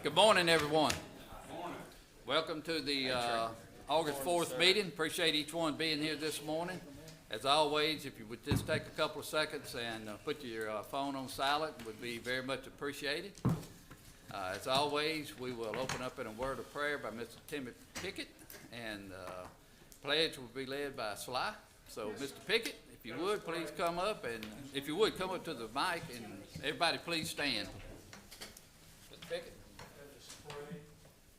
Good morning, everyone. Welcome to the August 4th meeting. Appreciate each one being here this morning. As always, if you would just take a couple of seconds and put your phone on silent, would be very much appreciated. As always, we will open up in a word of prayer by Mr. Timothy Pickett, and pledge will be led by Sly. So, Mr. Pickett, if you would, please come up, and if you would, come up to the mic, and everybody please stand. Mr. Pickett.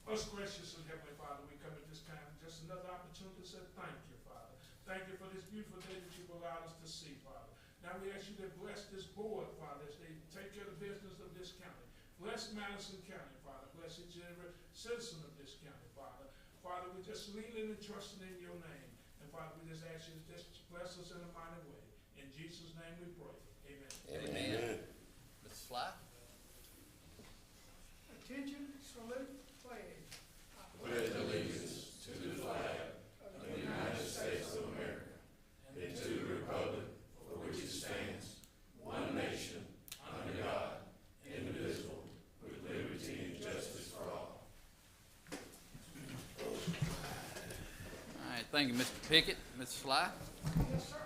Most gracious and Heavenly Father, we come at this time, just another opportunity to say thank you, Father. Thank you for this beautiful day that you've allowed us to see, Father. Now we ask you to bless this board, Father, as they take care of the business of this county. Bless Madison County, Father. Bless each and every citizen of this county, Father. Father, we're just leaning and trusting in your name. And Father, we just ask you to just bless us in a mighty way. In Jesus' name we pray. Amen. Amen. Mr. Sly. Attention, salute, pledge. Pledge allegiance to the flag of the United States of America and to the republic for which it stands, one nation, under God, indivisible, with liberty and justice for all. All right, thank you, Mr. Pickett. Mr. Sly. Yes, sir.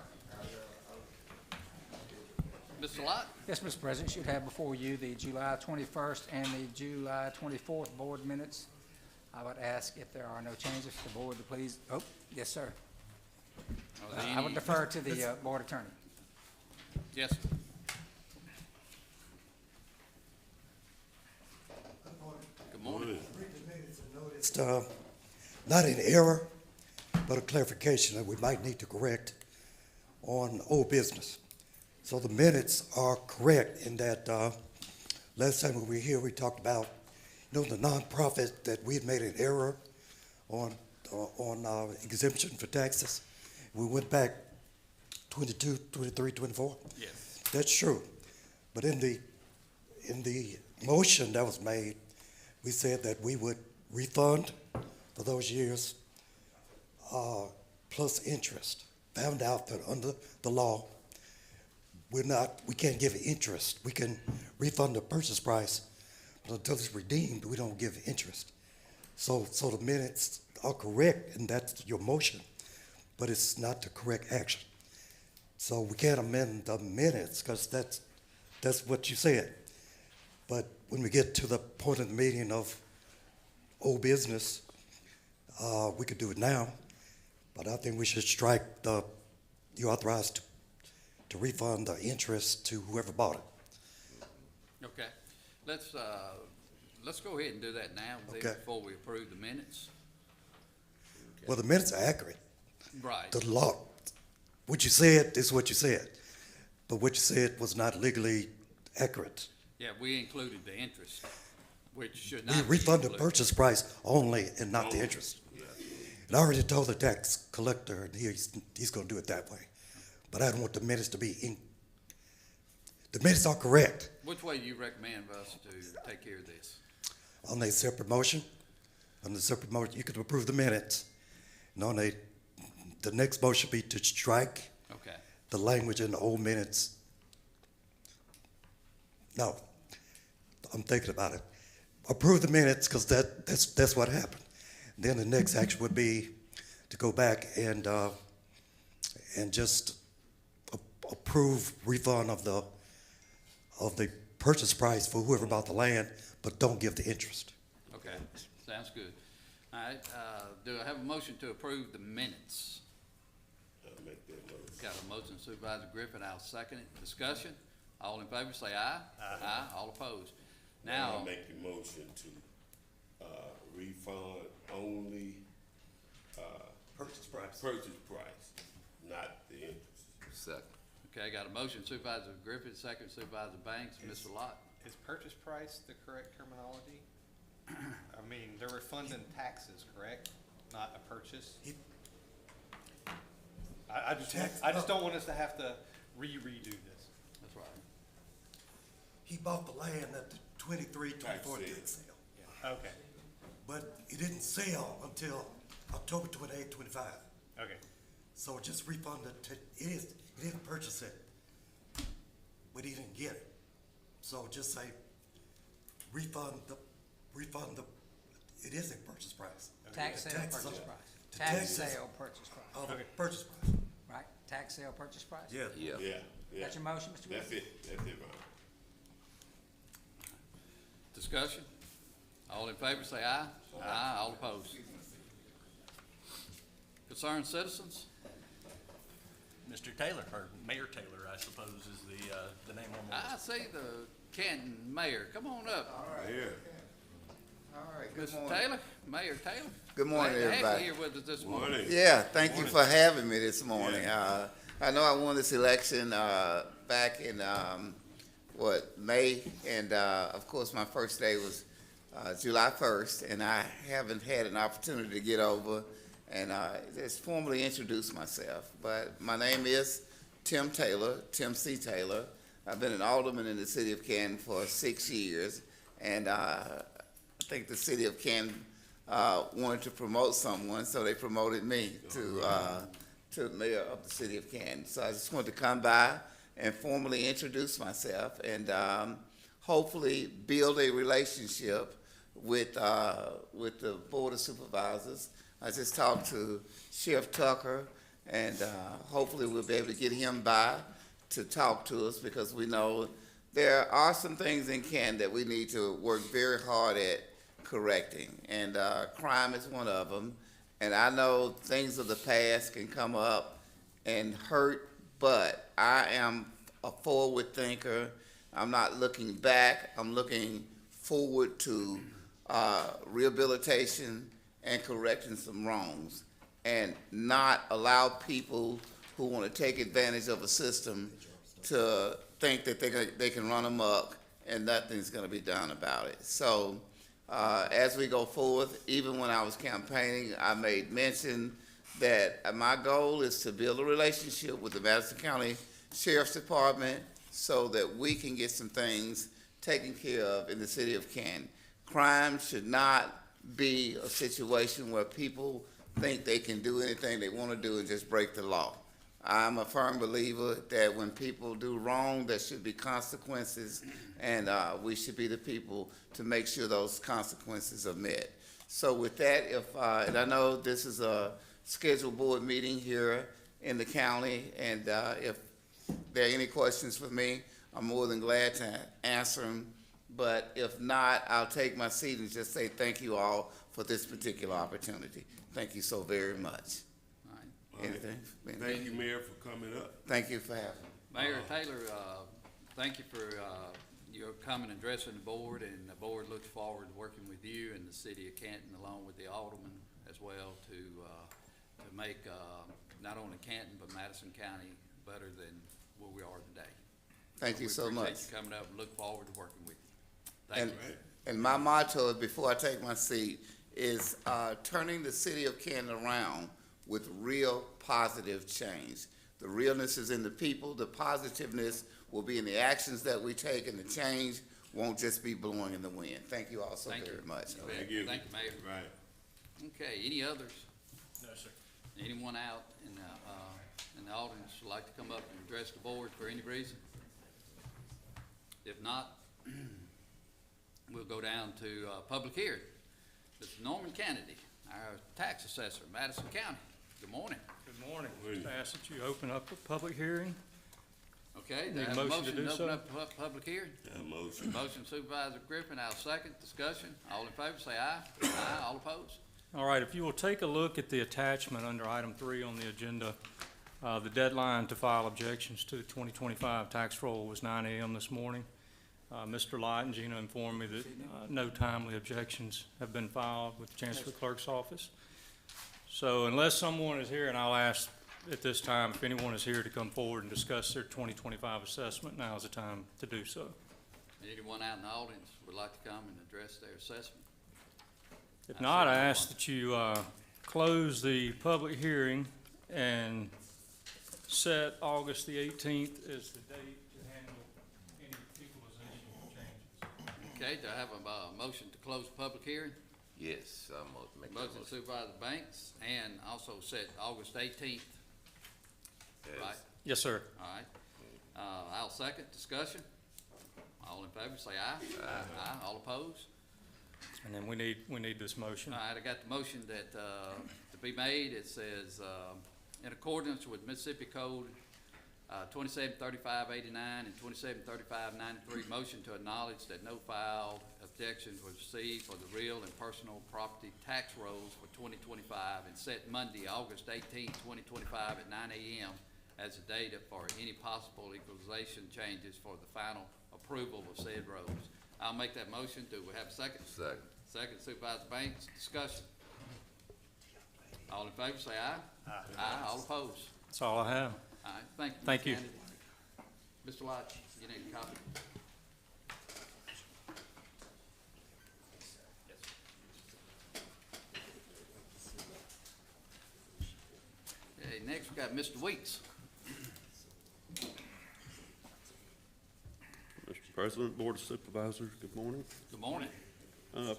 Mr. Lott. Yes, Mr. President, you should have before you the July 21st and the July 24th board minutes. I would ask if there are no changes, the board to please, yes, sir. I would defer to the board attorney. Yes, sir. Good morning. It's not an error, but a clarification that we might need to correct on old business. So the minutes are correct in that last time we were here, we talked about, the nonprofit that we had made an error on exemption for taxes. We went back 22, 23, 24. Yes. That's true. But in the motion that was made, we said that we would refund for those years plus interest. Found out that under the law, we can't give interest. We can refund the purchase price, but until it's redeemed, we don't give interest. So the minutes are correct, and that's your motion, but it's not the correct action. So we can't amend the minutes because that's what you said. But when we get to the point of the meeting of old business, we could do it now. But I think we should strike you authorized to refund the interest to whoever bought it. Okay. Let's go ahead and do that now Okay. before we approve the minutes. Okay. Well, the minutes are accurate. Right. The law, what you said is what you said, but what you said was not legally accurate. Yeah, we included the interest, which should not We be refund the included. purchase price only and not the interest. And I already told the tax collector, and he's going to do it that way. But I don't want the minutes to be the minutes are correct. Which way do you recommend for us to take care of this? On a separate motion, you could approve the minutes. And on the next motion be to strike Okay. the language in the old minutes. No, I'm thinking about it. Approve the minutes because that's what happened. Then the next action would be to go back and just approve refund of the purchase price for whoever bought the land, but don't give the interest. Okay. Sounds good. All right. Do I have a motion to approve the minutes? I'll make that motion. Got a motion, Supervisor Griffin. I'll second it. Discussion. All in favor, say aye. Aye. All opposed. Now. I'll make the motion to refund only Purchase price. purchase price, not the interest. Second. Okay, got a motion, Supervisor Griffin, second Supervisor Banks, Mr. Lott. Is purchase price the correct terminology? I mean, they're refunding taxes, correct? Not a purchase? I just don't want us to have to redo this. That's right. He bought the land at the 23, 24 Tax tax sale, Okay, but it didn't sell until October 28, 25. okay. So just refund it. He didn't purchase it, but he didn't get it. So just say refund refund it is a purchase price. Tax The sale taxes purchase are- price. the Tax taxes sale purchase price, are the purchase price. right? Tax sale purchase price? Yeah. Yeah, yeah. That's your motion, Mr. Wilson? That's it, Brian. Discussion? All in favor, say aye. Aye. All opposed? Concerned citizens? Mr. Taylor, or Mayor Taylor, I suppose, is the name on the I list. see the Canton mayor. Come on up. Here. All right, good Mr. morning. Taylor, Mayor Taylor. Good morning, Glad to have everybody. you here with us this morning. Morning. Yeah, thank you for having me this morning. I know I won this election back in, May, and of course, my first day was July 1st, and I haven't had an opportunity to get over and just formally introduce myself. But my name is Tim Taylor, Tim C. Taylor. I've been an alderman in the city of Canton for 6 years, and I think the city of Canton wanted to promote someone, so they promoted me to mayor of the city of Canton. So I just wanted to come by and formally introduce myself and hopefully build a relationship with the Board of Supervisors. I just talked to Sheriff Tucker, and hopefully we'll be able to get him by to talk to us, because we know there are some things in Canton that we need to work very hard at correcting, and crime is one of them. And I know things of the past can come up and hurt, but I am a forward thinker. I'm not looking back. I'm looking forward to rehabilitation and correcting some wrongs, and not allow people who want to take advantage of a system to think that they can run amok and nothing's going to be done about it. So as we go forward, even when I was campaigning, I made mention that my goal is to build a relationship with the Madison County Sheriff's Department so that we can get some things taken care of in the city of Canton. Crime should not be a situation where people think they can do anything they want to do and just break the law. I'm a firm believer that when people do wrong, there should be consequences, and we should be the people to make sure those consequences are met. So with that, and I know this is a scheduled board meeting here in the county, and if there are any questions for me, I'm more than glad to answer them. But if not, I'll take my seat and just say thank you all for this particular opportunity. Thank you so very much. All right. Anything? Thank you, Mayor, for coming up. Thank you for having me. Mayor Taylor, thank you for your coming and addressing the board, and the board looks forward to working with you and the city of Canton, along with the alderman as well, to make not only Canton but Madison County better than where we are today. Thank you so We much. appreciate you coming up and look forward to working with you. Thank And, you. and my motto, before I take my seat, is turning the city of Canton around with real positive change. The realness is in the people. The positiveness will be in the actions that we take, and the change won't just be blowing in the wind. Thank you all so Thank very you. much. You bet. Thank you. Thank you, Mayor. Right. Okay, any others? No, sir. Anyone out in the audience would like to come up and address the board for any reason? If not, we'll go down to public hearing. Mr. Norman Kennedy, our tax assessor, Madison County. Good morning. Good morning. Morning. Just ask that you open up a public hearing. Okay, do I Need a have a motion to motion to do open so? up public hearing? Motion. Motion Supervisor Griffin, I'll second. Discussion. All in favor, say aye. Aye. All opposed? All right, if you will take a look at the attachment under item 3 on the agenda, the deadline to file objections to the 2025 tax roll was 9 a.m. this morning. Mr. Light and Gina informed me that no timely objections have been filed with the Chancellor Clerk's office. So unless someone is here, and I'll ask at this time if anyone is here to come forward and discuss their 2025 assessment, now is the time to do so. Anyone out in the audience would like to come and address their assessment? If not, I ask that you close the public hearing and set August the 18th as the date to handle any equalization changes. Okay, do I have a motion to close the public hearing? Yes, I'm gonna make that Motion motion. Supervisor Banks, and also set August 18th, Yes. right? Yes, sir. All right. I'll second. Discussion. All in favor, say aye. Aye. All opposed? And then we need this motion. All right, I got the motion that, to be made. It says, in accordance with Mississippi Code, 273589 and 273593, motion to acknowledge that no filed objections were received for the real and personal property tax rolls for 2025 and set Monday, August 18, 2025 at 9 a.m. as the date for any possible equalization changes for the final approval of said rolls. I'll make that motion. Do we have a second? Second. Second, Supervisor Banks. Discussion. All in favor, say aye. Aye. Aye. All opposed. That's all I have. All right, thank you. Thank Mr. you. Kennedy. Mr. Lodge, you need a copy? Okay, next we got Mr. Weeks. Mr. President, Board of Supervisors, good morning. Good morning.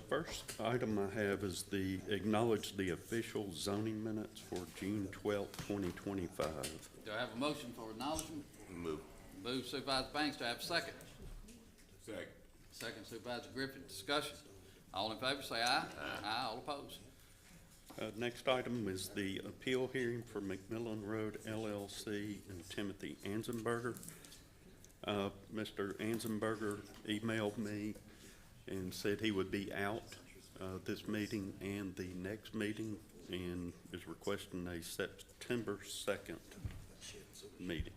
First item I have is acknowledge the official zoning minutes for June 12th, 2025. Do I have a motion for acknowledgement? Move. Move Supervisor Banks. Do I have a second? Second. Second, Supervisor Griffin. Discussion. All in favor, say aye. Aye. All opposed. Next item is the appeal hearing for McMillan Road LLC and Timothy Anzenberger. Mr. Anzenberger emailed me and said he would be out this meeting and the next meeting, and is requesting a September 2nd meeting.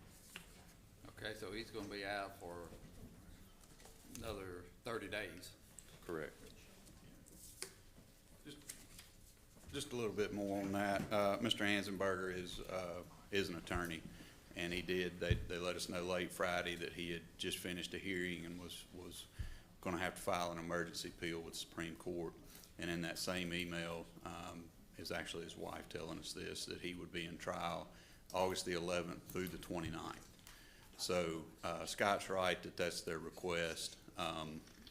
Okay, so he's gonna be out for another 30 days. Correct. Just a little bit more on that. Mr. Hansenberger is an attorney, and they let us know late Friday that he had just finished a hearing and was gonna have to file an emergency appeal with the Supreme Court. And in that same email, is actually his wife telling us this, that he would be in trial August the 11th through the 29th. So, Scott's right that that's their request.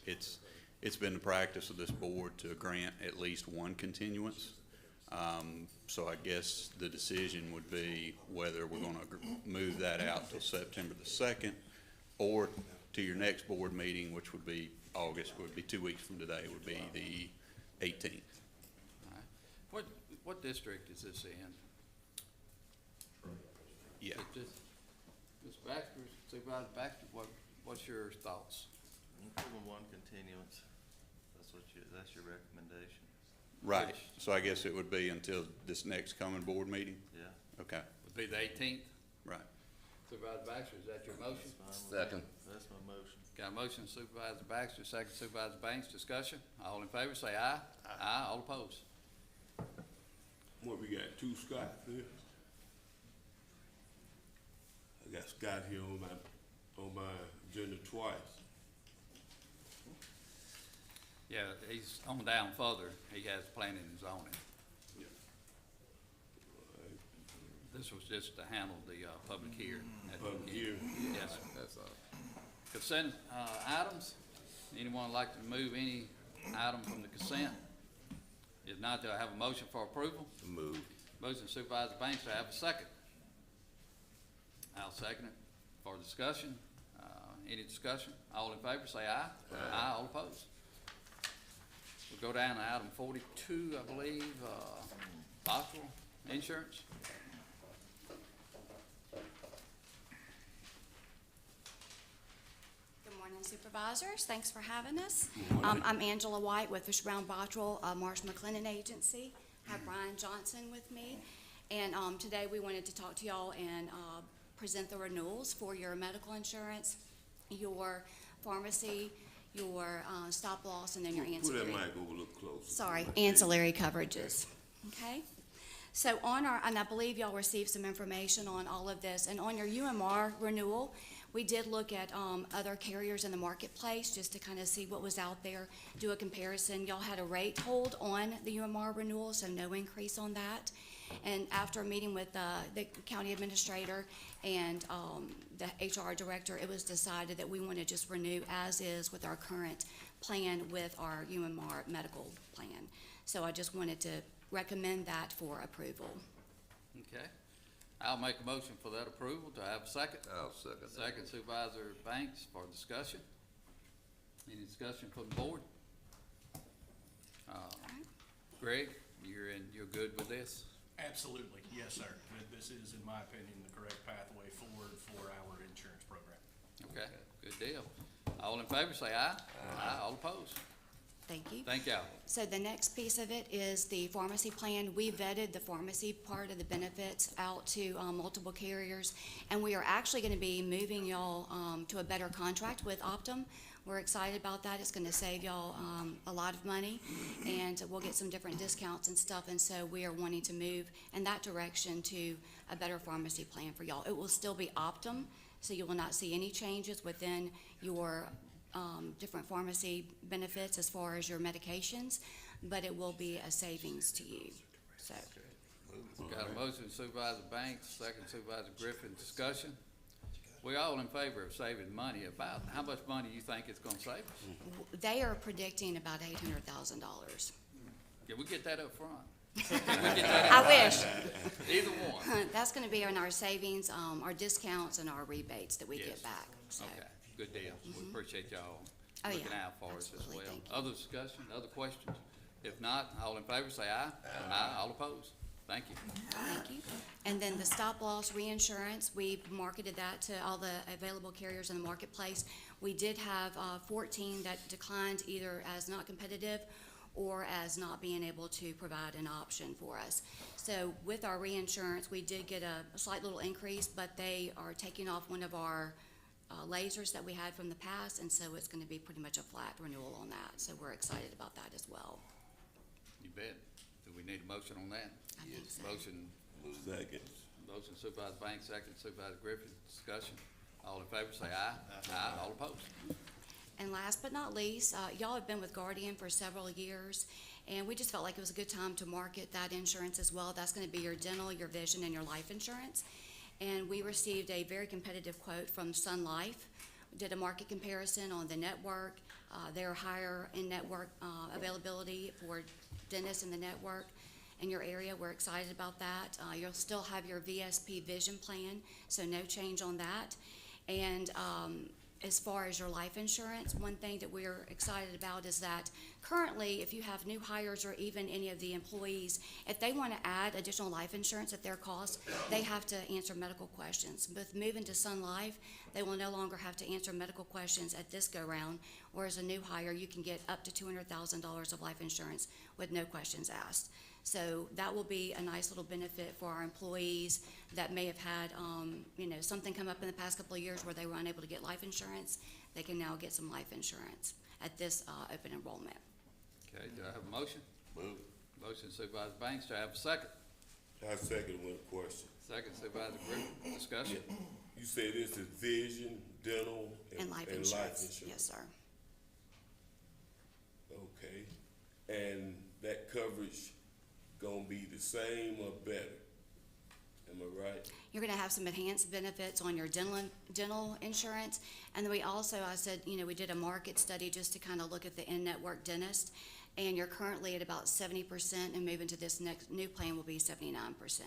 It's been the practice of this board to grant at least one continuance. So I guess the decision would be whether we're gonna move that out till September the 2nd or to your next board meeting, which would be August, would be 2 weeks from today, would be the 18th. All right. What district is this in? Yeah. Just, Ms. Baxter, Supervisor Baxter, what's your thoughts? Give them one continuance. That's your recommendation. Right. So I guess it would be until this next coming board meeting? Yeah. Okay, Would be the 18th? right. Supervisor Baxter, is that your motion? Second. That's my motion. Got a motion, Supervisor Baxter, second Supervisor Banks. Discussion. All in favor, say aye. Aye. All opposed. What, we got two Scott here? I got Scott here on my agenda twice. Yeah, he's on down further. He has planning and zoning. Yeah. This was just to handle the, public hearing. Public hearing. Yes, sir. That's all. Consent, items. Anyone like to move any item from the consent? If not, do I have a motion for approval? Move. Motion Supervisor Banks, do I have a second? I'll second it. For discussion, any discussion? All in favor, say aye. Aye. All opposed. We'll go down to item 42, I believe, Boswell Insurance. Good morning, Supervisors. Thanks for having us. I'm Angela White with Fish Brown Bottrell, Marsh McLennan Agency. I have Brian Johnson with me. And today we wanted to talk to y'all and present the renewals for your medical insurance, your pharmacy, your stop loss, and then your Put ancillary. that mic over a little closer. Sorry, ancillary coverages. Okay? So on our, and I believe y'all received some information on all of this, and on your UMR renewal, we did look at other carriers in the marketplace just to kind of see what was out there, do a comparison. Y'all had a rate hold on the UMR renewal, so no increase on that. And after meeting with the county administrator and the HR director, it was decided that we want to just renew as is with our current plan with our UMR medical plan. So I just wanted to recommend that for approval. Okay. I'll make a motion for that approval. Do I have a second? I'll second that. Second Supervisor Banks for discussion. Any discussion from the board? Craig, you're good with this? Absolutely, yes, sir. This is, in my opinion, the correct pathway forward for our insurance program. Okay, good deal. All in favor, say aye. Aye. All opposed? Thank you. Thank y'all. So the next piece of it is the pharmacy plan. We vetted the pharmacy part of the benefits out to multiple carriers, and we are actually going to be moving y'all to a better contract with Optum. We're excited about that. It's going to save y'all a lot of money, and we'll get some different discounts and stuff, and so we are wanting to move in that direction to a better pharmacy plan for y'all. It will still be Optum, so you will not see any changes within your different pharmacy benefits as far as your medications, but it will be a savings to you, so. Got a motion, Supervisor Banks, second Supervisor Griffin, discussion. We all in favor of saving money. About how much money you think it's gonna save us? They are predicting about $800,000. Can we get that up front? Can we get that I wish. Either one. That's gonna be on our savings, our discounts and our rebates that we Yes. get back, so. Okay, good deal. We appreciate y'all Oh, looking yeah. out for us as Absolutely. well. Thank you. Other discussion, other questions? If not, all in favor, say aye. Aye. All opposed? Thank you. Thank you. And then the stop-loss reinsurance, we marketed that to all the available carriers in the marketplace. We did have 14 that declined either as not competitive or as not being able to provide an option for us. So with our reinsurance, we did get a slight little increase, but they are taking off one of our lasers that we had from the past, and so it's going to be pretty much a flat renewal on that. So we're excited about that as well. You bet. Do we need a motion on that? I think so. Motion, Second. motion Supervisor Banks, second Supervisor Griffin, discussion. All in favor, say aye. Aye. All opposed? And last but not least, y'all have been with Guardian for several years, and we just felt like it was a good time to market that insurance as well. That's going to be your dental, your vision, and your life insurance. And we received a very competitive quote from Sun Life. We did a market comparison on the network, their higher in-network availability for dentists in the network in your area. We're excited about that. You'll still have your VSP vision plan, so no change on that. And as far as your life insurance, one thing that we're excited about is that currently, if you have new hires or even any of the employees, if they want to add additional life insurance at their cost, they have to answer medical questions. With moving to Sun Life, they will no longer have to answer medical questions at this go-round, whereas a new hire, you can get up to $200,000 of life insurance with no questions asked. So that will be a nice little benefit for our employees that may have had, something come up in the past couple of years where they were unable to get life insurance. They can now get some life insurance at this open enrollment. Okay, do I have a motion? Move. Motion Supervisor Banks, do I have a second? I second one question. Second Supervisor Griffin, discussion. You say this is vision, dental, And life and insurance. life insurance? Yes, sir. Okay, and that coverage gonna be the same or better? Am I right? You're gonna have some enhanced benefits on your dental insurance. And then we also, I said, we did a market study just to kind of look at the in-network dentist. And you're currently at about 70%, and moving to this next new plan will be 79%.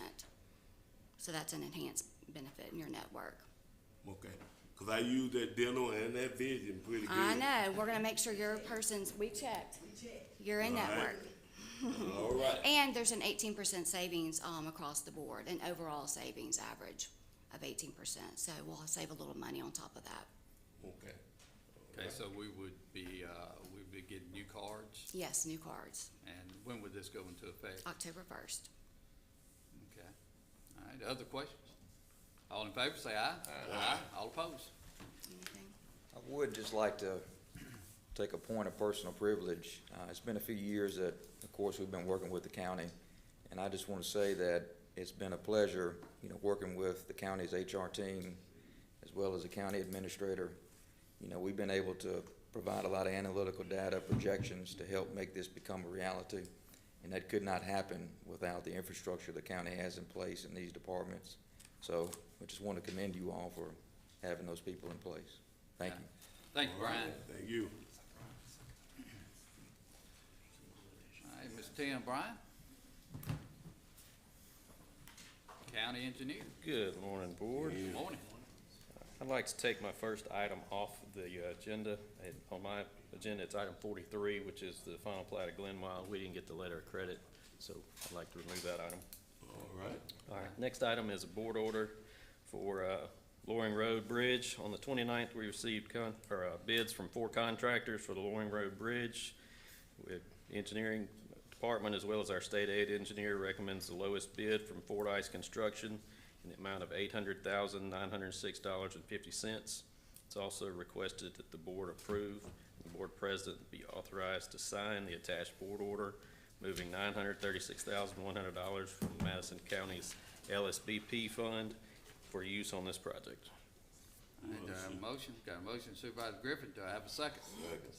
So that's an enhanced benefit in your network. Okay, cause I use that dental and that vision pretty good. I know, we're gonna make sure your person's, we checked. You're in All right. network. All right. And there's an 18% savings across the board, an overall savings average of 18%. So we'll save a little money on top of that. Okay. Okay, so we would be getting new cards, Yes, new cards, and when would this go into effect? October 1st. Okay. All right, other questions? All in favor, say aye. Aye. All opposed? Anything? I would just like to take a point of personal privilege. It's been a few years that, of course, we've been working with the county, and I just want to say that it's been a pleasure, working with the county's HR team as well as the county administrator. We've been able to provide a lot of analytical data, projections to help make this become a reality, and that could not happen without the infrastructure the county has in place in these departments. So I just want to commend you all for having those people in place. Thank you. Thank you, Brian. Thank you. All right, Mr. Tim Bryan. County Engineer. Good morning, Board. Good morning. I'd like to take my first item off the agenda. On my agenda, it's item 43, which is the final plat of Glenmile. We didn't get the letter of credit, so I'd like to remove that item. All right. All right, next item is a board order for Loring Road Bridge. On the 29th, we received bids from 4 contractors for the Loring Road Bridge. With engineering department as well as our state aid engineer recommends the lowest bid from Fordyce Construction in the amount of $800,906.50. It's also requested that the board approve, the board president be authorized to sign the attached board order, moving $936,100 from Madison County's LSBP fund for use on this project. All right, do I have a motion? Got a motion Supervisor Griffin, do I have a second?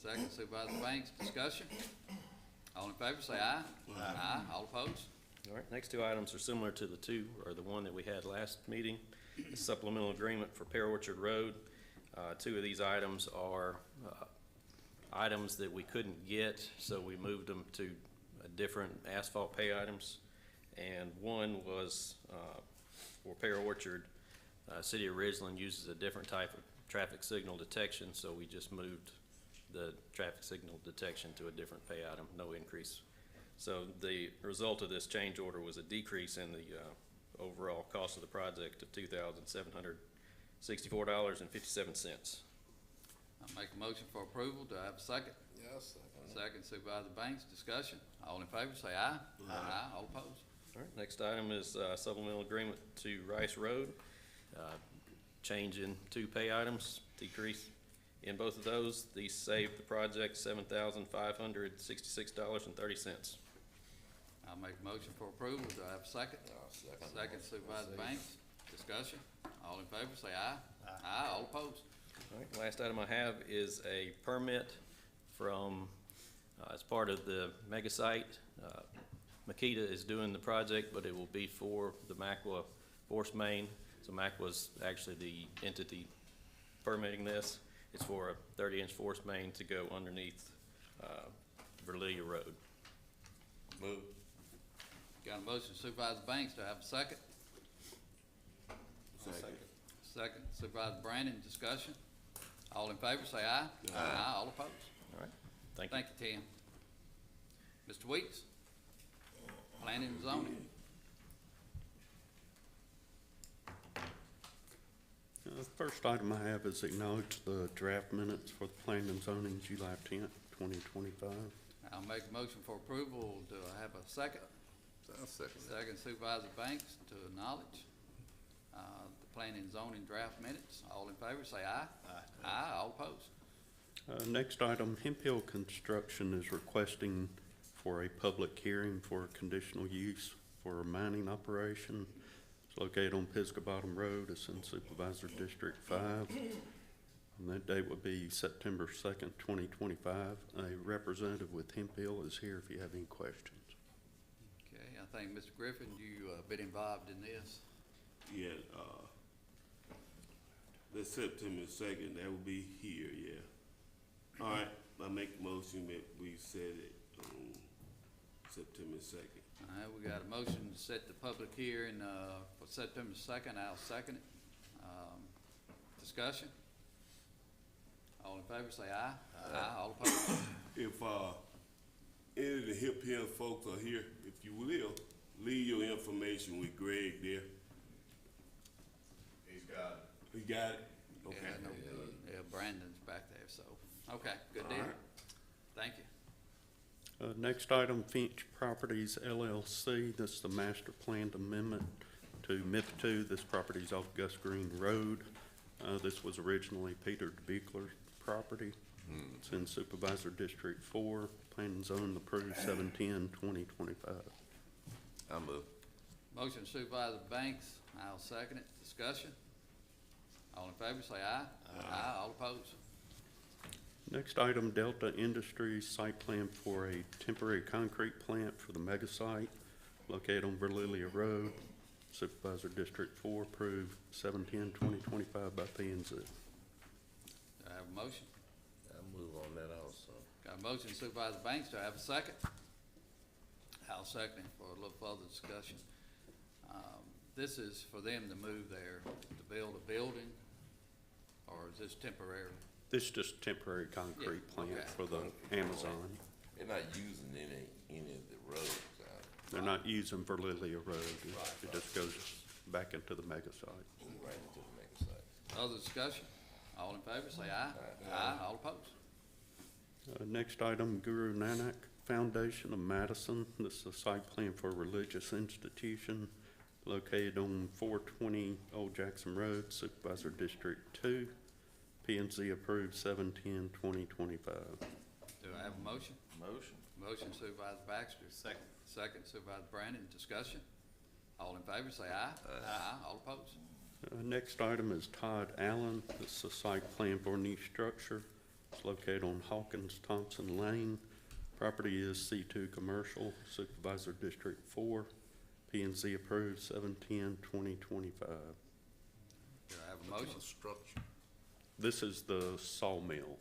Second Supervisor Banks, discussion? All in favor, say aye. Aye. All opposed? All right, next 2 items are similar to the one that we had last meeting. The supplemental agreement for Pear Orchard Road. 2 of these items are items that we couldn't get, so we moved them to different asphalt pay items. And one was for Pear Orchard. City of Ridgeland uses a different type of traffic signal detection, so we just moved the traffic signal detection to a different pay item, no increase. So the result of this change order was a decrease in the overall cost of the project of $2,764.57. I make a motion for approval, do I have a second? Yes, Second Supervisor Banks, discussion? All in favor, say aye. Aye. All opposed? All right, next item is supplemental agreement to Rice Road. Change in 2 pay items, decrease in both of those. These save the project $7,566.30. I'll make a motion for approval, do I have a second? Second Supervisor Banks, discussion? All in favor, say aye. Aye. All opposed? All right, last item I have is a permit from, as part of the mega site. Makita is doing the project, but it will be for the MACWA force main. So MACWA's actually the entity permitting this. It's for a 30-inch force main to go underneath Verlilia Road. Move. Got a motion Supervisor Banks, do I have a second? Second. Second Supervisor Brandon, discussion? All in favor, say aye. Aye. All opposed? All right, thank you. Thank you, Tim. Mr. Weeks? Planning and zoning. The first item I have is acknowledge the draft minutes for the planning and zoning July 10th, 2025. I'll make a motion for approval. Do I have a second? I'll second that. Second Supervisor Banks to acknowledge the planning and zoning draft minutes. All in favor, say aye. Aye. All opposed? Next item, Hemp Hill Construction is requesting for a public hearing for conditional use for a mining operation. It's located on Pisgah Bottom Road. It's in Supervisor District 5. And that date would be September 2nd, 2025. A representative with Hemp Hill is here if you have any questions. Okay, I think, Mr. Griffin, you been involved in this. Yeah, that's September 2nd, that will be here, yeah. All right, I make a motion that we set it on September 2nd. All right, we got a motion to set the public hearing for September 2nd. I'll second it. Discussion? All in favor, say aye. Aye. All opposed? If any of the Hip Hill folks are here, if you will, leave your information with Greg there. He's got it. He got it? Okay. Yeah, no, yeah, Brandon's back there, so, okay, good deal. All right. Thank you. Next item, Finch Properties LLC. This is the master plan amendment to MIP2. This property is off Gus Green Road. This was originally Peter DeBeekler's property. It's in Supervisor District 4. Plan and zone approved 7/10/2025. I'll move. Motion Supervisor Banks, I'll second it. Discussion? All in favor, say aye. Aye. All opposed? Next item, Delta Industries site plan for a temporary concrete plant for the mega site located on Verlilia Road. Supervisor District 4 approved 7/10/2025 by P&Z. Do I have a motion? I'll move on that also. Got a motion Supervisor Banks, do I have a second? I'll second it for a little further discussion. This is for them to move there to build a building, or is this temporary? This is just a temporary concrete plant okay. for the Amazon. They're not using any of the roads out. They're not using for Lilia Road. It just goes back into the mega site. Right into the mega site. Other discussion? All in favor, say aye. Aye. All opposed? Next item, Guru Nanak Foundation of Madison. This is a site plan for a religious institution located on 420 Old Jackson Road, Supervisor District 2. P&Z approved 7/10/2025. Do I have a motion? Motion. Motion Supervisor Baxter. Second. Second Supervisor Brandon. Discussion? All in favor, say aye. Aye. All opposed? Next item is Todd Allen. This is a site plan for a new structure. It's located on Hawkins Thompson Lane. Property is C2 Commercial, Supervisor District 4. P&Z approved 7/10/2025. Do I have a motion? Structure. This is the sawmill.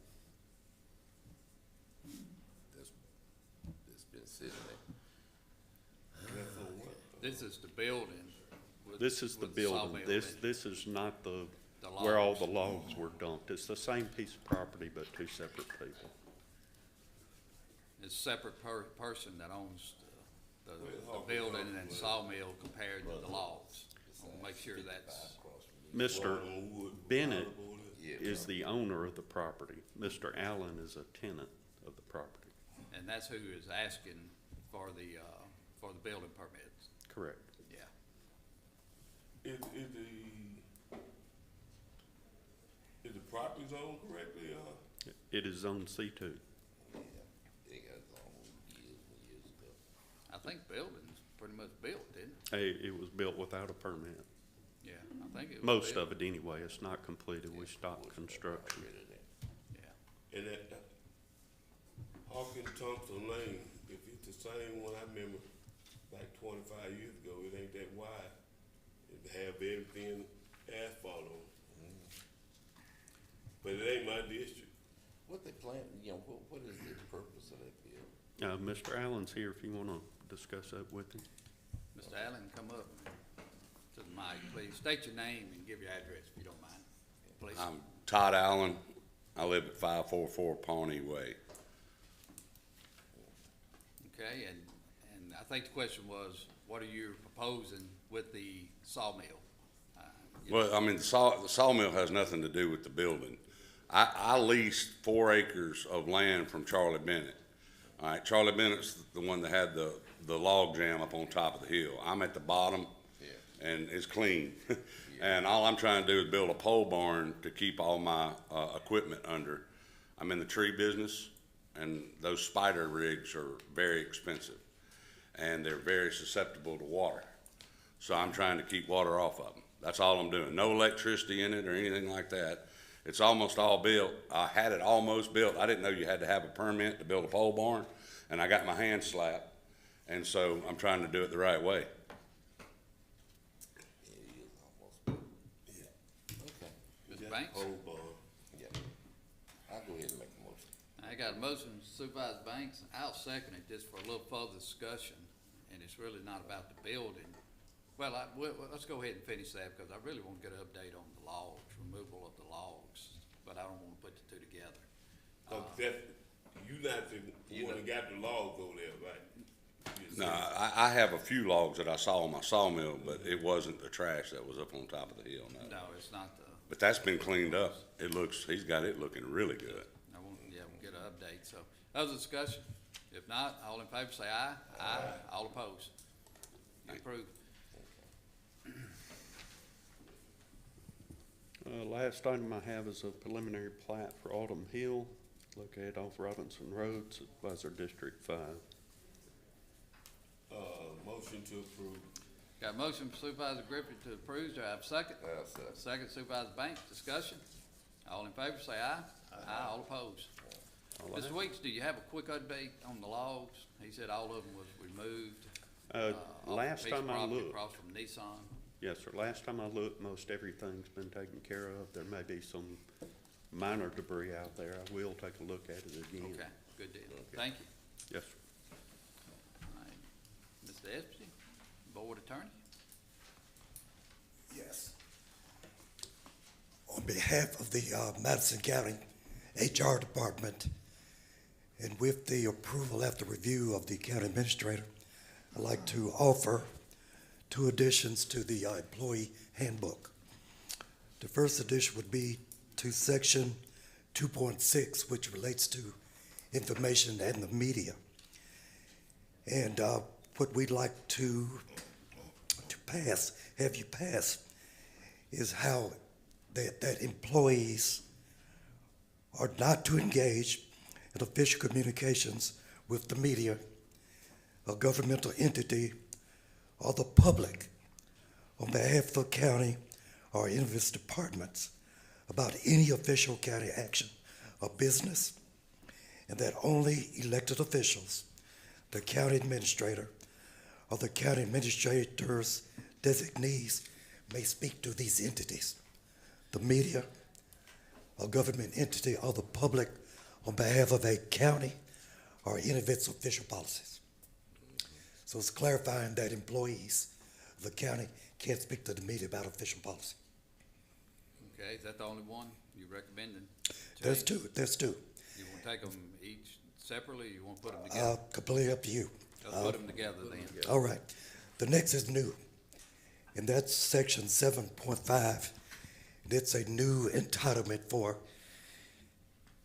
That's been sitting there. That's on what? This is the building. with- This is the with building. sawmill This, in it. this is not the, The where all logs. the logs were dumped. It's the same piece of property, but two separate people. It's a separate person that owns the Hawkins building Thompson and Lane? sawmill compared to the logs. I wanna make sure that's, Mr. One on Wood- Bennett Yeah. is the owner of the property. Mr. Allen is a tenant of the property. and that's who is asking for the building permits. Correct. Yeah. Is the property zoned correctly, It is zone C2. Yeah, they got it on years ago. I think building's pretty much built, didn't it? Hey, it was built without a permit. Yeah, I think it was Most built. of it anyway. It's not completed. We stopped construction. Yeah. and that Hawkins Thompson Lane, if it's the same one I remember like 25 years ago, it ain't that wide. It have everything asphalt on it. But it ain't my district. What they plan, what is the purpose of that bill? Mr. Allen's here if you want to discuss that with him. Mr. Allen, come up to the mic, please. State your name and give your address if you don't mind, please. I'm Todd Allen. I live at 544 Pawnee Way. Okay, and I think the question was, what are you proposing with the sawmill? Well, I mean, the sawmill has nothing to do with the building. I leased 4 acres of land from Charlie Bennett. All right, Charlie Bennett's the one that had the log jam up on top of the hill. I'm at the bottom, and it's clean. And all I'm trying to do is build a pole barn to keep all my equipment under. I'm in the tree business, and those spider rigs are very expensive, and they're very susceptible to water. So I'm trying to keep water off of them. That's all I'm doing. No electricity in it or anything like that. It's almost all built. I had it almost built. I didn't know you had to have a permit to build a pole barn, and I got my hand slapped. And so I'm trying to do it the right way. It is almost built. Yeah. Okay. Mr. Banks? Whole barn. Yeah. I'll go ahead and make a motion. I got a motion from Supervisor Banks. I'll second it just for a little further discussion, and it's really not about the building. Well, let's go ahead and finish that, because I really want to get an update on the logs, removal of the logs, but I don't want to put the two together. You not the one that got the logs over there, right? No, I have a few logs that I saw on my sawmill, but it wasn't the trash that was up on top of the hill, no. No, it's not the, But that's been cleaned up. He's got it looking really good. we'll get an update, so. Other discussion? If not, all in favor say aye. Aye. All opposed? Approved. Last item I have is a preliminary plat for Autumn Hill, located off Robinson Road, Supervisor District 5. Motion to approve. Got a motion from Supervisor Griffin to approve. Do I have a second? Second. Second Supervisor Banks. Discussion? All in favor say aye. Aye. All opposed? Mr. Weeks, do you have a quick update on the logs? He said all of them was removed. off the Last piece of time I property looked, Across from Nissan. yes, sir, last time I looked, most everything's been taken care of. There may be some minor debris out there. I will take a look at it again. Okay, good deal. Thank you. Yes, sir. All right. Mr. Espy, Board Attorney. Yes. On behalf of the Madison County HR department. And with the approval after review of the county administrator, I'd like to offer 2 additions to the employee handbook. The first addition would be to section 2.6, which relates to information and the media. And what we'd like to pass, have you pass, is how that employees are not to engage in official communications with the media, a governmental entity, or the public on behalf of the county or any of its departments about any official county action or business, and that only elected officials, the county administrator, or the county administrator's designees may speak to these entities, the media, a government entity, or the public on behalf of a county or any of its official policies. So it's clarifying that employees of the county can't speak to the media about official policy. Okay, is that the only one you recommending? There's two. You want to take them each separately, or you want to put them together? Completely up to you. Let's put them together then. All right. The next is new, and that's section 7.5. And it's a new entitlement for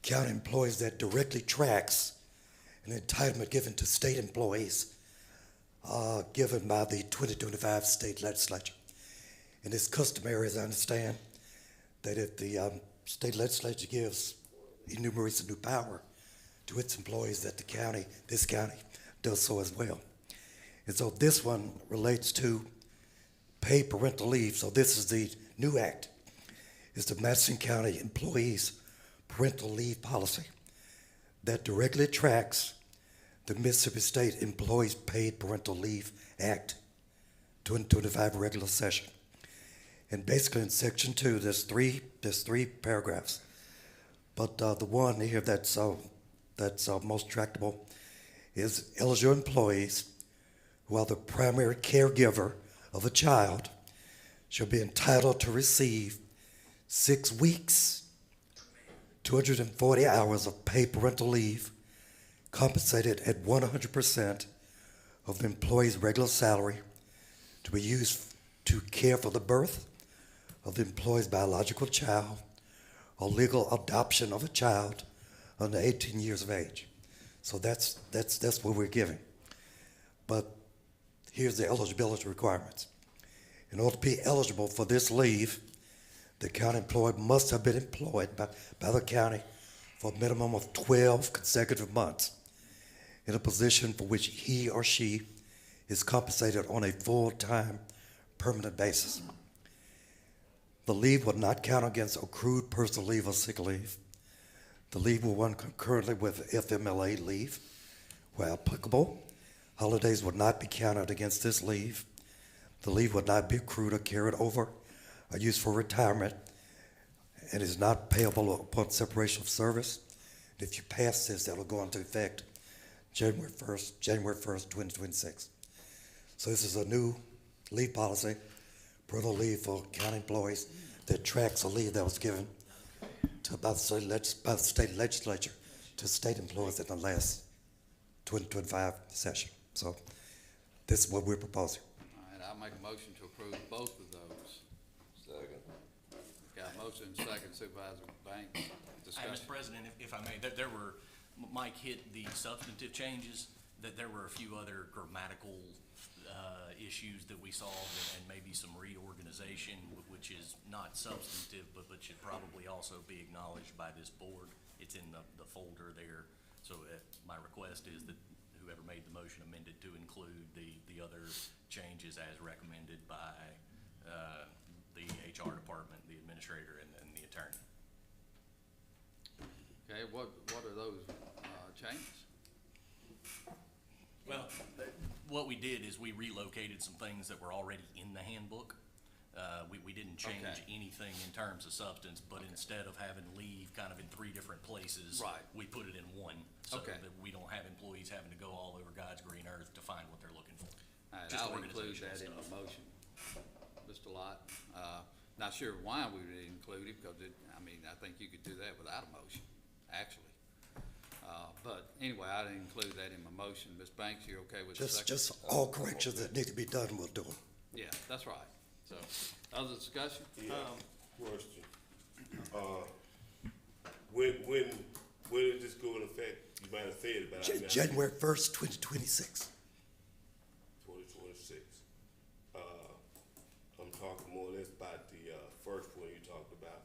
county employees that directly tracks an entitlement given to state employees given by the 2025 state legislature. And it's customary, as I understand, that if the state legislature gives, enumerates a new power to its employees, that the county, this county, does so as well. And so this one relates to paid parental leave. So this is the new act. It's the Madison County Employees Parental Leave Policy that directly tracks the Mississippi State Employees Paid Parental Leave Act 2025 regular session. And basically in section 2, there's three paragraphs. But the one here that's most tractable is eligible employees who are the primary caregiver of a child shall be entitled to receive 6 weeks, 240 hours of paid parental leave, compensated at 100% of the employee's regular salary, to be used to care for the birth of the employee's biological child or legal adoption of a child under 18 years of age. So that's what we're giving. But here's the eligibility requirements. In order to be eligible for this leave, the county employee must have been employed by the county for a minimum of 12 consecutive months in a position for which he or she is compensated on a full-time permanent basis. The leave will not count against accrued personal leave or sick leave. The leave will run concurrently with FMLA leave, where applicable. Holidays will not be counted against this leave. The leave will not be accrued or carried over or used for retirement, and is not payable upon separation of service. If you pass this, that'll go into effect January 1st, 2026. So this is a new leave policy, parental leave for county employees, that tracks a leave that was given to by the state legislature to state employees in the last 2025 session. So this is what we're proposing. All right, I'll make a motion to approve both of those. Second. Got a motion, second, Supervisor Banks. Discussion. Mr. President, if I may, there were, Mike hit the substantive changes, that there were a few other grammatical issues that we solved, and maybe some reorganization, which is not substantive, but should probably also be acknowledged by this board. It's in the folder there. So my request is that whoever made the motion amended to include the other changes as recommended by the HR department, the administrator, and the attorney. Okay, what are those changes? Well, what we did is we relocated some things that were already in the handbook. We didn't change anything in terms of substance, but instead of having leave kind of in 3 different places, right, we put it in one, so that we don't have employees having to go all over God's green earth to find what they're looking for. All right, Just I'll include that in the motion, Mr. Lott. Not sure why we would include it, because I think you could do that without a motion. actually. But anyway, I didn't include that in my motion. Ms. Banks, you okay with the second? Just all corrections that need to be done, we'll do them. Yeah, that's right. So, other discussion? Yeah, question. When did this go in effect? You might have said it, but I didn't. January 1st, 2026. 2026. I'm talking more or less about the, first one you talked about.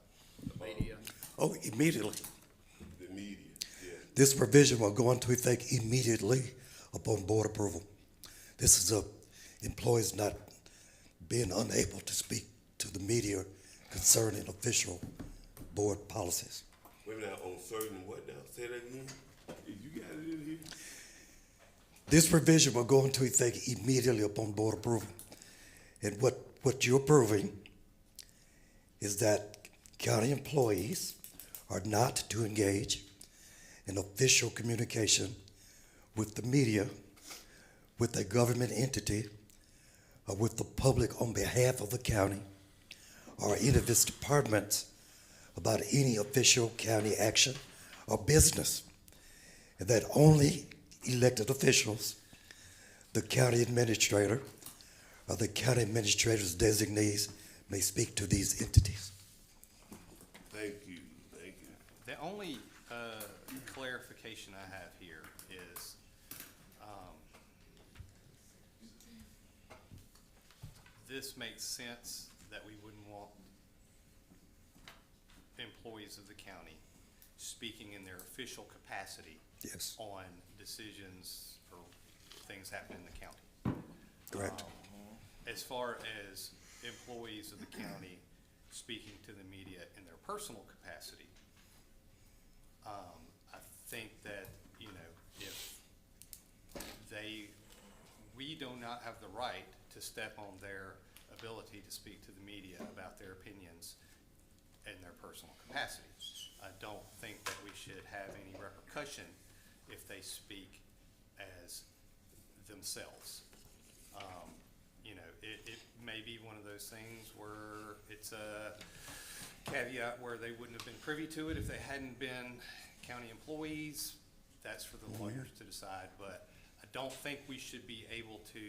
Media. Oh, immediately. The media, yeah. This provision will go into effect immediately upon board approval. This is employees not being unable to speak to the media concerning official board policies. Wait a minute, on certain what now? Say that again? Did you got it in here? This provision will go into effect immediately upon board approval. And what you're approving is that county employees are not to engage in official communication with the media, with a government entity, or with the public on behalf of the county, or any of its departments about any official county action or business. And that only elected officials, the county administrator, or the county administrator's designees may speak to these entities. Thank you, thank you. The only clarification I have here is, this makes sense that we wouldn't want employees of the county speaking in their official capacity Yes, on decisions or things happening in the county. correct. As far as employees of the county speaking to the media in their personal capacity, I think that, you know, if we do not have the right to step on their ability to speak to the media about their opinions in their personal capacity. I don't think that we should have any repercussion if they speak as themselves. You know, it may be one of those things where it's a caveat where they wouldn't have been privy to it if they hadn't been county employees. That's for the lawyers to decide, but I don't think we should be able to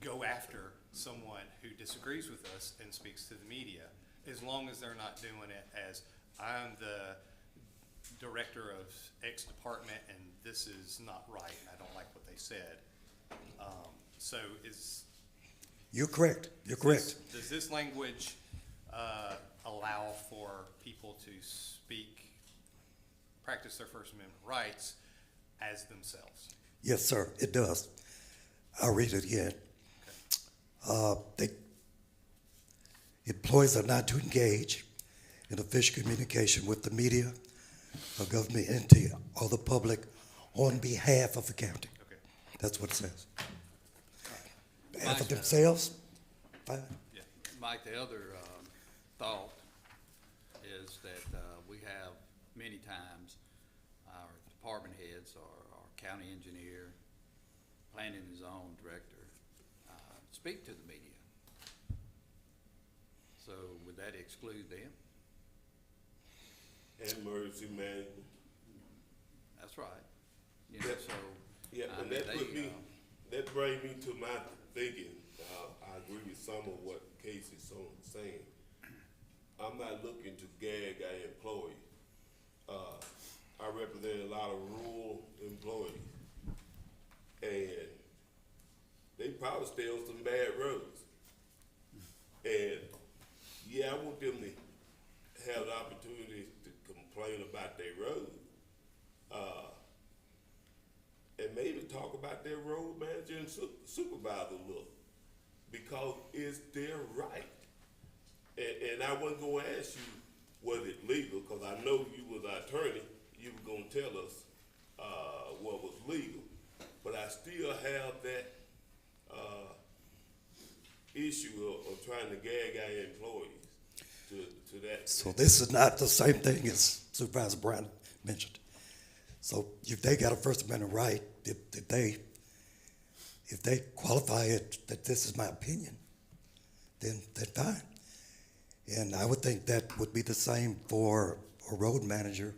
go after someone who disagrees with us and speaks to the media, as long as they're not doing it as, I'm the director of X department and this is not right, I don't like what they said. So You're correct, you're correct. does this language allow for people to practice their First Amendment rights as themselves? Yes, sir, it does. I'll read it again. Employees are not to engage in official communication with the media, a government entity, or the public on behalf of the county. Okay. That's what it says. Behalf of themselves, fine. Yeah. Mike, the other thought is that we have many times our department heads or our county engineer, planning and zone director, speak to the media. So would that exclude them? Emergency management. That's right. You know, so. Yeah, I and mean, that brings me to my thinking. I agree with some of what Casey's saying. I'm not looking to gag our employees. I represent a lot of rural employees, and they probably stay on some bad roads. And yeah, I want them to have the opportunity to complain about their road. And maybe talk about their road manager and supervisor a little, because it's their right. And I wasn't gonna ask you, was it legal, because I know you was an attorney, you were gonna tell us what was legal. But I still have that issue of trying to gag our employees to that. So this is not the same thing as Supervisor Brown mentioned. So if they got a First Amendment right, if they qualify it that this is my opinion, then fine. And I would think that would be the same for a road manager,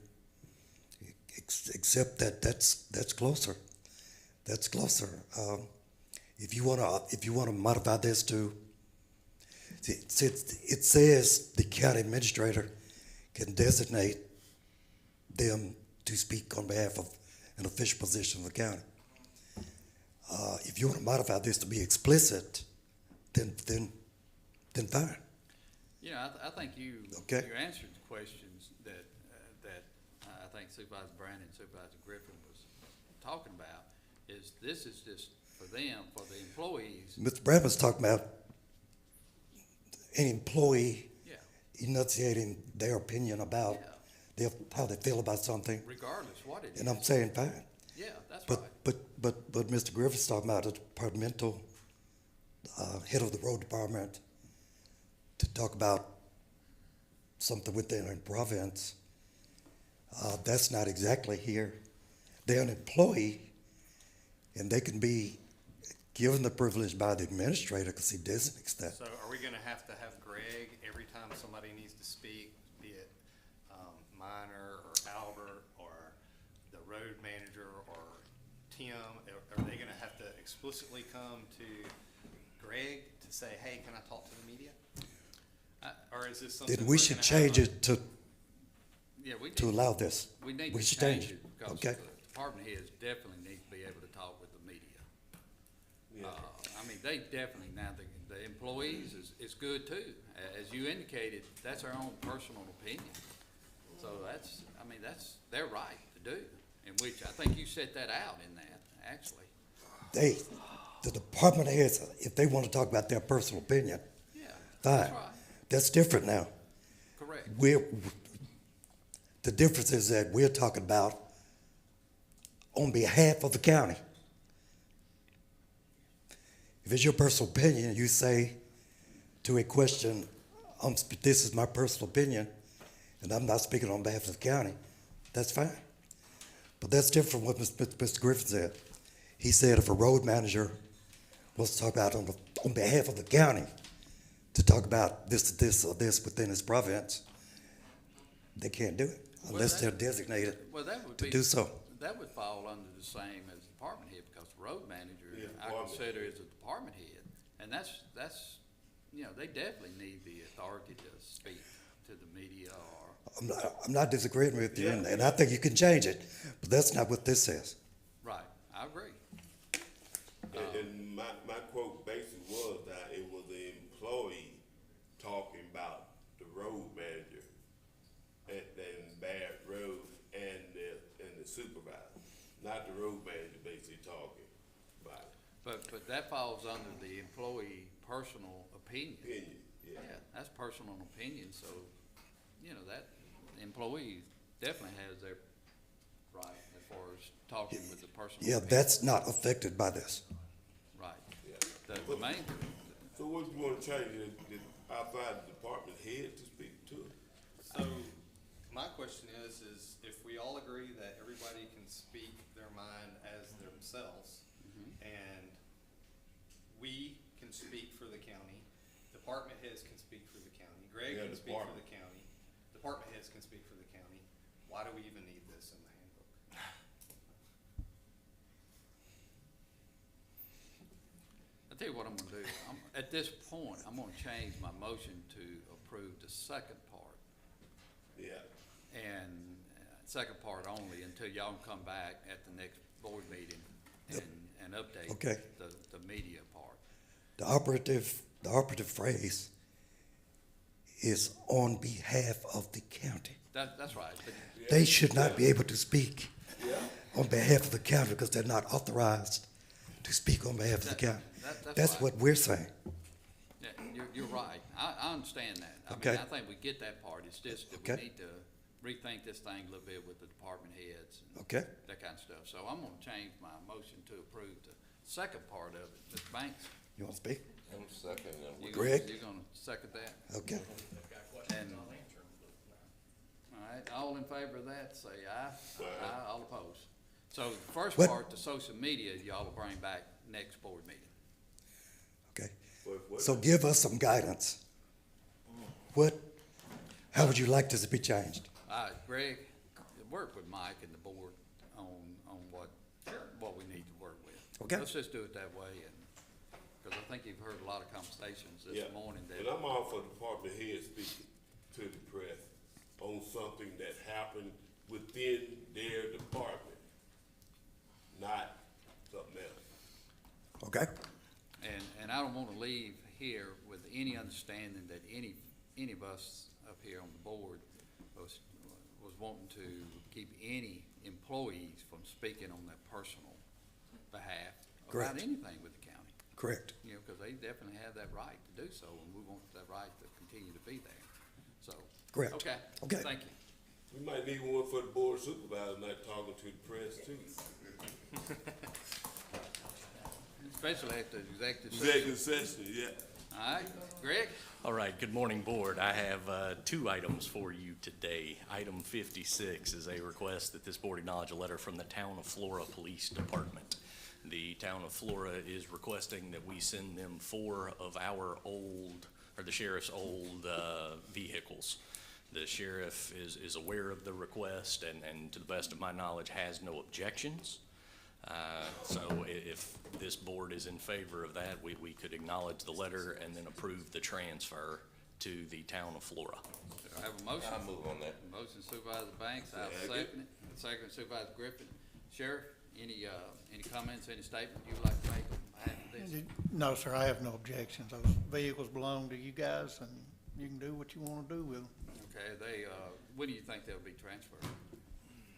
except that that's closer. That's closer. If you wanna modify this to, it says the county administrator can designate them to speak on behalf of an official position of the county. If you want to modify this to be explicit, then fine. You know, I think you answered the questions that I think Supervisor Brandon and Supervisor Griffin was talking about. This is just for them, for the employees. Mr. Bradman's talking about an employee Yeah. enunciating their opinion about how they feel about something, Regardless what it is. and I'm saying fine. Yeah, that's But right. but Mr. Griffin's talking about a departmental head of the road department to talk about something within a province. That's not exactly here. They're an employee, and they can be given the privilege by the administrator because he designates that. So are we gonna have to have Greg every time somebody needs to speak, be it Minor or Albert or the road manager or Tim? Are they gonna have to explicitly come to Greg to say, hey, can I talk to the media? Or is this something? Then we should change it to Yeah, we to need- allow this. We need We to should change change it it, because okay? the department heads definitely need to be able to talk with the media. I mean, they definitely, now the employees is good too. As you indicated, that's our own personal opinion. So that's their right to do, in which I think you set that out in that, actually. The department heads, if they want to talk about their personal opinion, Yeah, fine. that's right. That's different now. Correct. The difference is that we're talking about on behalf of the county. If it's your personal opinion, you say to a question, this is my personal opinion, and I'm not speaking on behalf of the county, that's fine. But that's different from what Mr. Griffin said. He said if a road manager wants to talk about on behalf of the county, to talk about this or this within his province, they can't do it unless they're designated Well, that would to be. do so. That would fall under the same as department head, because the road manager, Yeah, I department consider head. is a department head. And that's, you know, they definitely need the authority to speak to the media or, I'm not disagreeing with you, and I think you can change it, but that's not what this says. right, I agree. And my quote basically was that it was the employee talking about the road manager and Barrett Road and the supervisor, not the road manager basically talking about it. But that falls under the employee personal opinion. Opinion, yeah. Yeah, that's personal opinion, so, you know, that employee definitely has their right as far as talking with the personal Yeah, opinion. that's not affected by this. Right. Yeah. The main, So what you wanna change, outside the department head to speak to it? So, my question is if we all agree that everybody can speak their mind as themselves, and we can speak for the county, department heads can speak for the county, Greg Yeah, can speak for department. the county, department heads can speak for the county, why do we even need this in the handbook? I'll tell you what I'm gonna do. At this point, I'm gonna change my motion to approve the second part. Yeah. And second part only until y'all come back at the next board meeting and update Okay. the media part. The operative phrase is on behalf of the county. That's right. But They should not be able to speak on behalf of the county because they're not authorized to speak on behalf of the county. That's right. what we're saying. Yeah, you're right. I understand that. I Okay. mean, I think we get that part. It's just that we Okay. need to rethink this thing a little bit with the department heads and Okay. that kind of stuff. So I'm gonna change my motion to approve the second part of it. Mr. Banks? You want to speak? I'm second. Greg? You're gonna second that? Okay. And, all right, all in favor of that, say aye. Aye, all opposed. So the first What? part, the social media, y'all will bring back next board meeting. Okay. What- So give us some guidance. how would you like this to be changed? Greg, work with Mike and the board on what we need to work with. Okay. Let's just do it that way, and, because I think you've heard a lot of conversations this morning that. And I'm all for department heads speaking to the press on something that happened within their department, not something else. Okay? And I don't want to leave here with any understanding that any of us up here on the board was wanting to keep any employees from speaking on their personal behalf about Correct. anything with the county. Correct. You know, because they definitely have that right to do so, and we want that right to continue to be there. So. Correct. Okay. Okay. Thank you. We might need one for the board of supervisors not talking to the press too. Especially after executive session. Executive session, yeah. All right, Greg? All right, good morning, Board. I have two items for you today. Item 56 is a request that this board acknowledge a letter from the Town of Flora Police Department. The Town of Flora is requesting that we send them 4 of our the sheriff's old vehicles. The sheriff is aware of the request and to the best of my knowledge has no objections. So if this board is in favor of that, we could acknowledge the letter and then approve the transfer to the Town of Flora. I have a motion. I'll move on that. Motion Supervisor Banks, I'll second it. Second Supervisor Griffin. Sheriff, any comments, any statement you would like to make on behalf of this? No, sir, I have no objections. Those vehicles belong to you guys, and you can do what you want to do with them. Okay, when do you think they'll be transferred?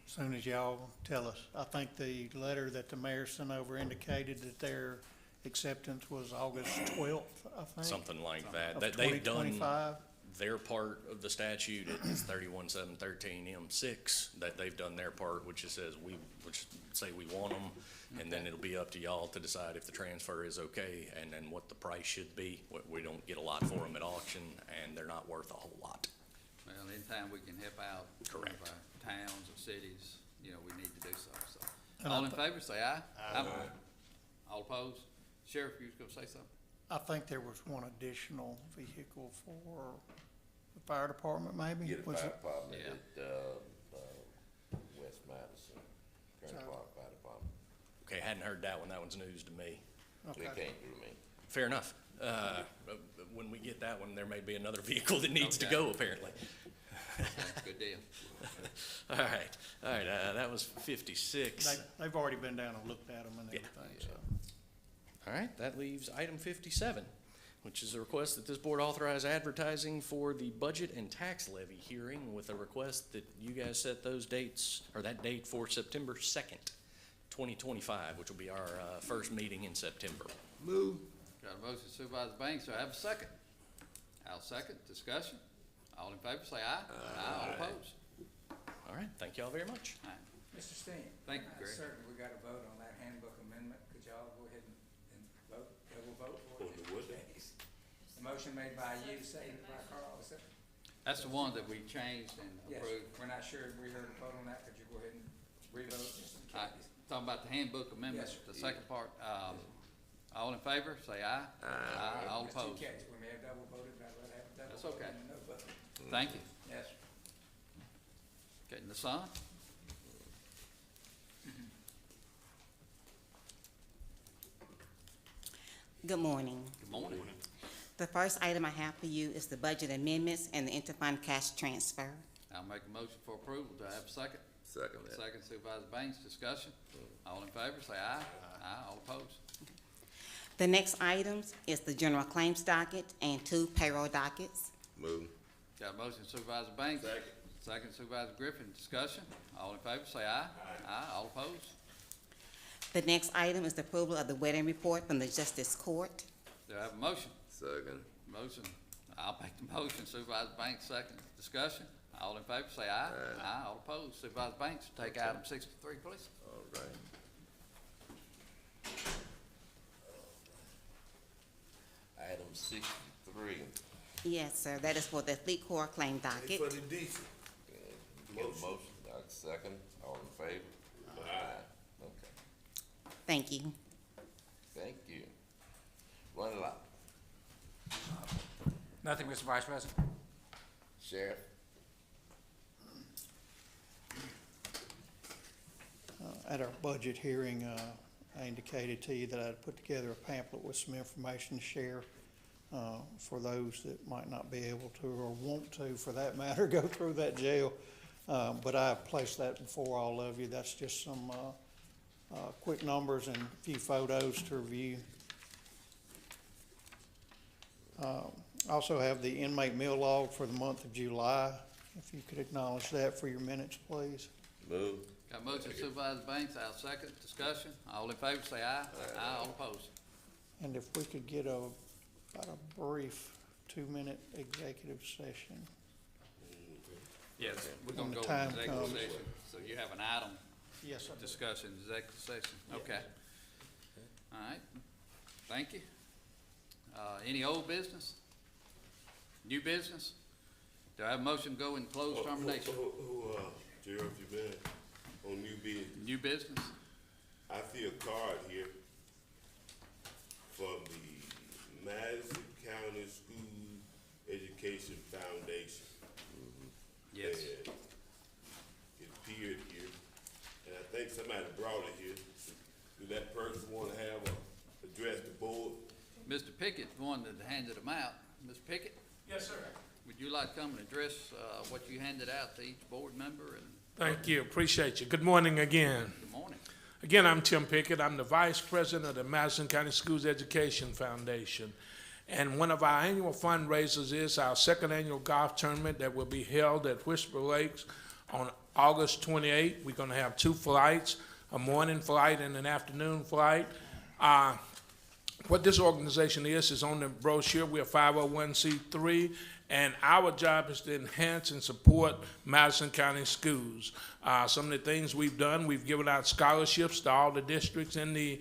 As soon as y'all tell us. I think the letter that the mayor sent over indicated that their acceptance was August 12th, I think. Something like that. Of That they've done 2025. their part of the statute. It's 31.713 M6 that they've done their part, which says which say we want them, and then it'll be up to y'all to decide if the transfer is okay and then what the price should be. We don't get a lot for them at auction, and they're not worth a whole lot. Well, anytime we can help out. Correct. One of our towns or cities, you know, we need to do so. And All I in favor, say aye. Aye. All opposed? Sheriff, you was gonna say something? I think there was one additional vehicle for the fire department, maybe? Get a Was fire it- department Yeah. at, West Madison, Grand Park Fire Department. Okay, hadn't heard that one. That one's news to me. They Okay. came through me. Fair enough. When we get that one, there may be another vehicle that needs to Okay. go, apparently. Good deal. All right, that was 56. They've already been down and looked at them and Yeah. everything, so. All right, that leaves item 57, which is a request that this board authorize advertising for the budget and tax levy hearing with a request that you guys set those dates, or that date for September 2nd, 2025, which will be our first meeting in September. Move. Got a motion Supervisor Banks, do I have a second? I'll second. Discussion? All in favor, say aye. Aye. All opposed? All right, thank y'all very much. All right. Mr. Steen? Thank you, Greg. Certainly, we got to vote on that handbook amendment. Could y'all go ahead and vote, double vote for it? On the what? The motion made by you, seconded by Carl, is that? That's the one that we changed and Yes, approved. we're not sure we heard a vote on that. Could you go ahead and revote just in All right, case? talking about the handbook amendments, Yes, sir. the second part, all in favor, say aye. Aye. All Just in opposed? case, we may have double voted, but I'd rather have double. That's vote okay. than no vote. Thank you. Yes. Okay, Nassan? Good morning. Good morning. The first item I have for you is the budget amendments and the interfund cash transfer. I'll make a motion for approval. Do I have a second? Second that. Second Supervisor Banks, discussion. All in favor, say aye. Aye. All opposed? The next items is the general claims docket and 2 payroll dockets. Move. Got a motion Supervisor Banks. Second. Second Supervisor Griffin, discussion. All in favor, say aye. Aye. All opposed? The next item is the approval of the wedding report from the Justice Court. Do I have a motion? Second. Motion. I'll make the motion. Supervisor Banks, second. Discussion. All in favor, say aye. Aye. All opposed? Supervisor Banks, take item 63, please. All right. Item 63. Yes, sir, that is for the Fleet Corps claim docket. For the diesel. Get a motion, second, all in favor? Aye. Okay, Thank you. thank you. Run it out. Nothing, Mr. Vice President. Sheriff. At our budget hearing, I indicated to you that I'd put together a pamphlet with some information to share for those that might not be able to or want to, for that matter, go through that jail. But I've placed that before all of you. That's just some quick numbers and a few photos to review. Also have the inmate meal log for the month of July. If you could acknowledge that for your minutes, please. Move. Got a motion Supervisor Banks, I'll second. Discussion. All in favor say aye. Aye. All opposed. And if we could get about a brief 2-minute executive session. Yes, we're When gonna the go time into executive comes. session. So you have an item Yes, sir. discussion, executive session. Okay. All right. Thank you. Any old business? New business? Do I have a motion to go in closed termination? Gerald, you been on new business? New business? I see a card here from the Madison County School Education Foundation. Yes. And it appeared here, and I think somebody brought it here. Do that person want to have address the board? Mr. Pickett, the one that handed them out. Mr. Pickett, Yes, sir. would you like to come and address what you handed out to each board member? And Thank you, appreciate you. Good morning again. good morning. Again, I'm Tim Pickett. I'm the Vice President of the Madison County Schools Education Foundation. And one of our annual fundraisers is our second annual golf tournament that will be held at Whisper Lakes on August 28th. We're going to have 2 flights, a morning flight and an afternoon flight. What this organization is on the brochure. We're a 501c3, and our job is to enhance and support Madison County schools. Some of the things we've done, we've given out scholarships to all the districts in the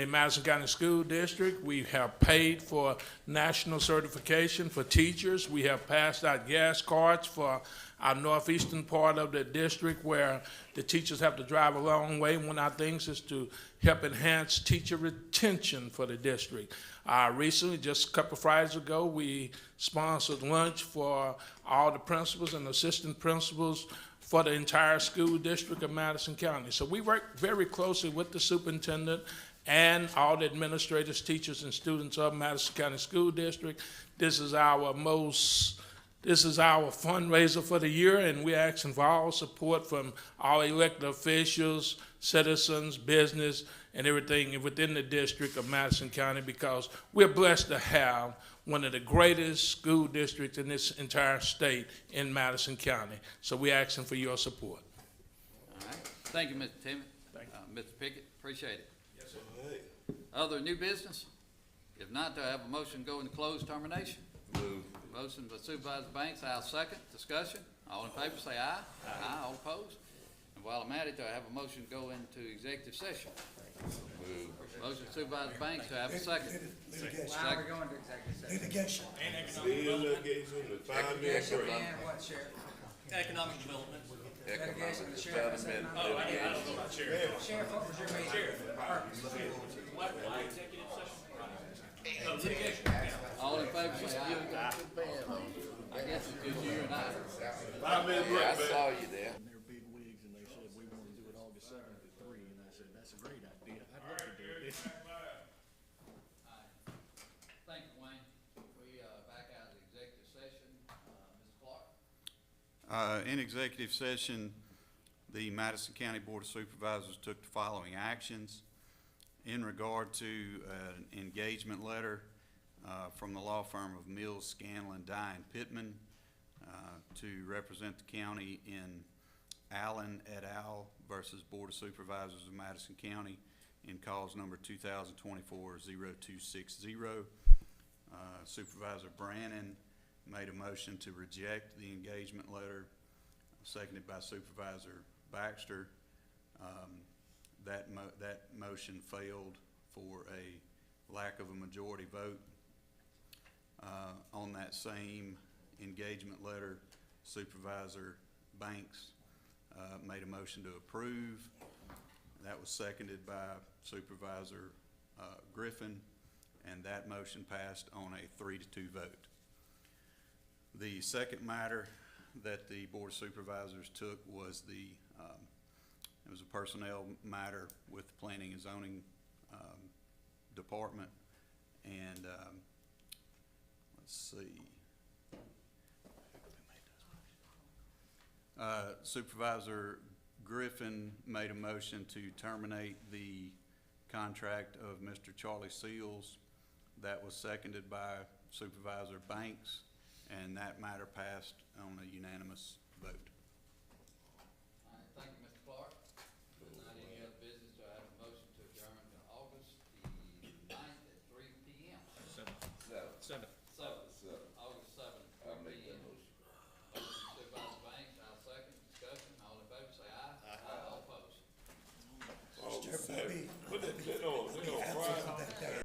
Madison County School District. We have paid for national certification for teachers. We have passed out gas cards for our northeastern part of the district where the teachers have to drive a long way. One of our things is to help enhance teacher retention for the district. Recently, just a couple of Fridays ago, we sponsored lunch for all the principals and assistant principals for the entire school district of Madison County. So we work very closely with the superintendent and all the administrators, teachers, and students of Madison County School District. This is our fundraiser for the year, and we're asking for all support from all elected officials, citizens, business, and everything within the district of Madison County, because we're blessed to have one of the greatest school districts in this entire state in Madison County. So we're asking for your support. All right. Thank you, Mr. Timmons. Mr. Pickett, appreciate it. Yes, sir. All right. Other new business? If not, do I have a motion to go into closed termination? Move. Motion by Supervisor Banks, I'll second. Discussion. All in favor say aye. Aye. All opposed? And while I'm at it, do I have a motion to go into executive session? Move. Motion Supervisor Banks, do I have a second? Why are we going to executive session? Still litigation, the 5-minute Litigation break. and what, Sheriff? Economic development. Litigation, the sheriff. Sheriff, what was your main purpose? All in favor say aye. I guess it's just you and I. 5-minute break, I man. saw you there. They're big wigs, and they said, we want to do it August 7th at 3, and I said, that's a great idea. I'd love to do it. Thank you, Wayne. We, back out of the executive session, Ms. Clark. In executive session, the Madison County Board of Supervisors took the following actions in regard to an engagement letter from the law firm of Mills, Scanlon, Dye, and Pittman to represent the county in Allen et al. Versus Board of Supervisors of Madison County in cause number 2024-0260. Supervisor Brannon made a motion to reject the engagement letter, seconded by Supervisor Baxter. That motion failed for a lack of a majority vote. On that same engagement letter, Supervisor Banks made a motion to approve. That was seconded by Supervisor Griffin, and that motion passed on a 3-2 vote. The second matter that the Board of Supervisors took was it was a personnel matter with the Planning and Zoning Department. And, let's see. Supervisor Griffin made a motion to terminate the contract of Mr. Charlie Seals. That was seconded by Supervisor Banks, and that matter passed on a unanimous vote.